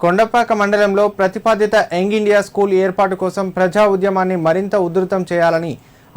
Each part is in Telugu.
కొండపాక మండలంలో ప్రతిపాదిత యంగ్ ఇండియా స్కూల్ ఏర్పాటు కోసం ప్రజా ఉద్యమాన్ని మరింత ఉధృతం చేయాలని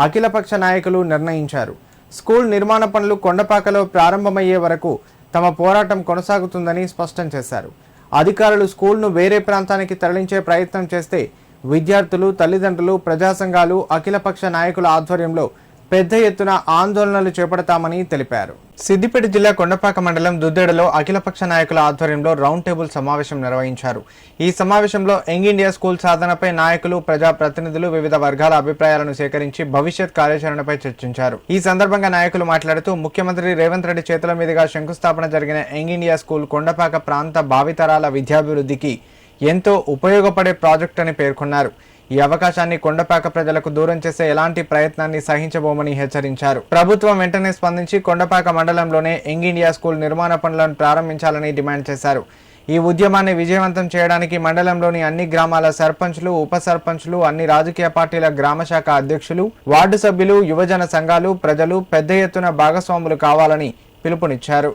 అఖిలపక్ష నాయకులు నిర్ణయించారు. స్కూల్ నిర్మాణ పనులు కొండపాకలో ప్రారంభమయ్యే వరకు తమ పోరాటం కొనసాగుతుందని స్పష్టం చేశారు. అధికారులు స్కూల్ను వేరే ప్రాంతానికి తరలించే ప్రయత్నం చేస్తే విద్యార్థులు, తల్లిదండ్రులు, ప్రజా సంఘాలు, అఖిలపక్ష నాయకుల ఆధ్వర్యంలో పెద్ద ఎత్తున ఆందోళనలు చేపడతామని తెలిపారు. సిద్దిపేట జిల్లా కొండపాక మండలం దుద్దేడలో అఖిలపక్ష నాయకుల ఆధ్వర్యంలో రౌండ్ టేబుల్ సమావేశం నిర్వహించారు. ఈ సమావేశంలో యంగ్ ఇండియా స్కూల్ సాధనపై నాయకులు, ప్రజా ప్రతినిధులు వివిధ వర్గాల అభిప్రాయాలను సేకరించి భవిష్యత్ కార్యాచరణపై చర్చించారు. ఈ సందర్భంగా నాయకులు మాట్లాడుతూ ముఖ్యమంత్రి రేవంత్ రెడ్డి చేతుల మీదుగా శంకుస్థాపన జరిగిన యంగ్ ఇండియా స్కూల్ కొండపాక ప్రాంత భావితరాల విద్యాభివృద్ధికి ఎంతో ఉపయోగపడే ప్రాజెక్ట్ అని పేర్కొన్నారు. ఈ అవకాశాన్ని కొండపాక ప్రజలకు దూరం చేసే ఎలాంటి ప్రయత్నాన్ని సహించబోమని హెచ్చరించారు. ప్రభుత్వం వెంటనే స్పందించి కొండపాక మండలంలోనే యంగ్ ఇండియా స్కూల్ నిర్మాణ పనులను ప్రారంభించాలని డిమాండ్ చేశారు. ఈ ఉద్యమాన్ని విజయవంతం చేయడానికి మండలంలోని అన్ని గ్రామాల సర్పంచ్లు, ఉప సర్పంచ్లు, అన్ని రాజకీయ పార్టీల గ్రామ శాఖ అధ్యక్షులు, వార్డు సభ్యులు, యువజన సంఘాలు, ప్రజలు పెద్ద ఎత్తున భాగస్వాములు కావాలని పిలుపునిచ్చారు.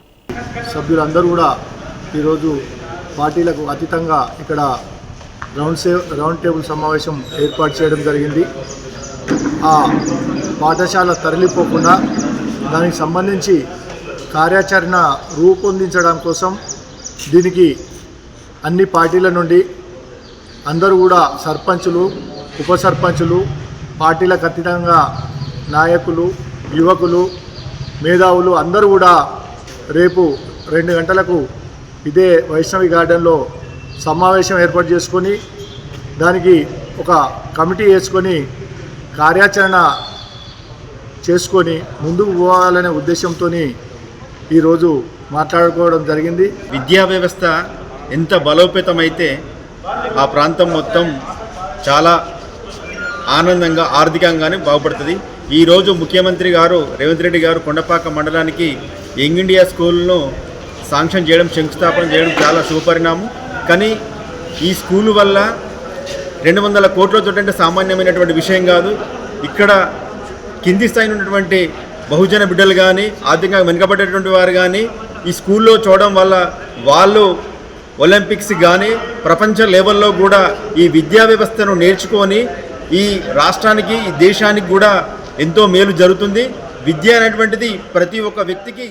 సభ్యులందరూ కూడా ఈరోజు పార్టీలకు అతీతంగా ఇక్కడ రౌండ్ టేబుల్ సమావేశం ఏర్పాటు చేయడం జరిగింది. ఆ పాఠశాల తరలిపోకుండా దానికి సంబంధించి కార్యాచరణ రూపొందించడం కోసం దీనికి అన్ని పార్టీల నుండి అందరూ కూడా సర్పంచులు, ఉప సర్పంచులు, పార్టీలకు అతీతంగా నాయకులు, యువకులు, మేధావులు అందరూ కూడా రేపు 2 గంటలకు ఇదే వైష్ణవి గార్డెన్లో సమావేశం ఏర్పాటు చేసుకొని దానికి ఒక కమిటీ వేసుకొని కార్యాచరణ చేసుకొని ముందుకు పోవాలనే ఉద్దేశంతో ఈరోజు మాట్లాడుకోవడం జరిగింది. విద్యా వ్యవస్థ ఎంత బలోపేతమైతే ఆ ప్రాంతం మొత్తం చాలా ఆనందంగా, ఆర్థికంగానే బాగుపడుతుంది. ఈరోజు ముఖ్యమంత్రి గారు రేవంత్ రెడ్డి గారు కొండపాక మండలానికి యంగ్ ఇండియా స్కూల్ను శాంక్షన్ చేయడం, శంకుస్థాపన చేయడం చాలా శుభపరిణామం. కానీ ఈ స్కూలు వల్ల 200 కోట్లతో అంటే సామాన్యమైనటువంటి విషయం కాదు. ఇక్కడ కింది స్థాయిలో ఉన్నటువంటి బహుజన బిడ్డలు కానీ, ఆర్థికంగా వెనుకబడేటువంటి వారు కానీ ఈ స్కూల్లో చూడడం వల్ల వాళ్ళు ఒలింపిక్స్ కానీ ప్రపంచ లెవెల్లో కూడా ఈ విద్యా వ్యవస్థను నేర్చుకొని ఈ రాష్ట్రానికి, ఈ దేశానికి కూడా ఎంతో మేలు జరుగుతుంది. విద్య అనేటువంటిది ప్రతి ఒక్క వ్యక్తికి